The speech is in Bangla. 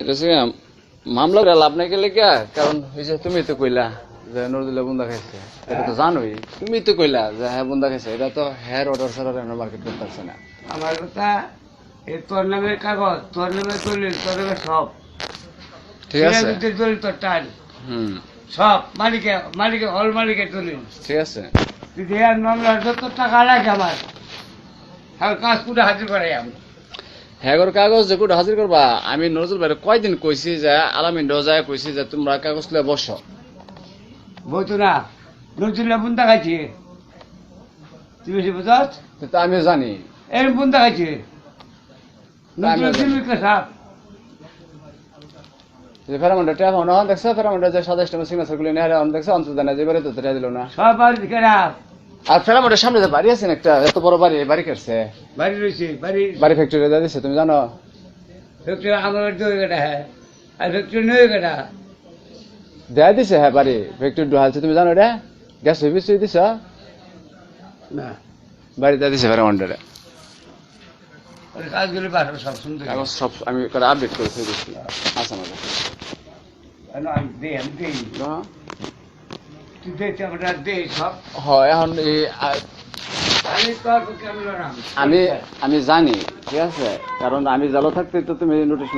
এটা হচ্ছে মামলা করে লাভ নাই গেলে কে, কারণ ওই যে তুমি তো কইলা যে নজরুল্লাহ বুন্দা খাইছে, এটা তো জানোই, তুমি তো কইলা যে হ্যাঁ বুন্দা খাইছে, এটা তো হেয়ার অর্ডার ছাড়া মার্কেট করতে পারছে না। আমার কথা এই তোর নামের কাগজ, তোর নামে দলিল, তোর নামে সব ঠিক আছে, দলিল তোর টান হুম, সব মালিকে মালিকে হল মালিকের দলিল। ঠিক আছে। তুই দেয়ার মামলার যত টাকা লাগে আমার আর কাজ করে হাজির করে আমি হ্যাঁ কাগজ যে কোটা হাজির করবা, আমি নজরুল ভাই কয়দিন কইছি যে আলামিন যায় কইছি যে তোমরা কাগজ লয়ে বসো। বলতো না নজরুল্লাহ বুন্দা খাইছে, তুই বেশি বুঝাস তো আমি জানি এর বুন্দা খাইছে নজরুল সাপ যে ফেরামন্ডা ট্যাপ হন দেখছো, ফেরামন্ডা যে 27টা সিগনেচার গুলো নেহারে অন দেখছো, অন্তত জানা যে বারে তো ধরে দিল না। সব বাড়ি খারাপ আর ফেরামন্ডার সামনে যে বাড়ি আছে না একটা, এত বড় বাড়ি, বাড়ি কাটছে, বাড়ি রয়েছে বাড়ি বাড়ি ফ্যাক্টরি দিয়ে দিছে, তুমি জানো? ফ্যাক্টরি আমার দই কাটা হ্যাঁ আর ফ্যাক্টরি নই কাটা দেয়া দিছে, হ্যাঁ বাড়ি ফ্যাক্টরি ঢুকালছে, তুমি জানো এটা? গ্যাস অফিস দিছ, না বাড়ি দেয়া দিছে ফেরামন্ডারে। ওই কাজগুলি পাঠাবো সব শুনতে কাগজ সব আমি আপডেট করে থই দিছি, আছে আমার কাছে। আমি দেই হ্যাঁ? তুই দেখতে আমরা দেই সব হয় এখন এই আমি তোর পক্ষে আমি লড়াম আমি জানি, ঠিক আছে, কারণ আমি জালো থাকতে তো তুমি নোটিশ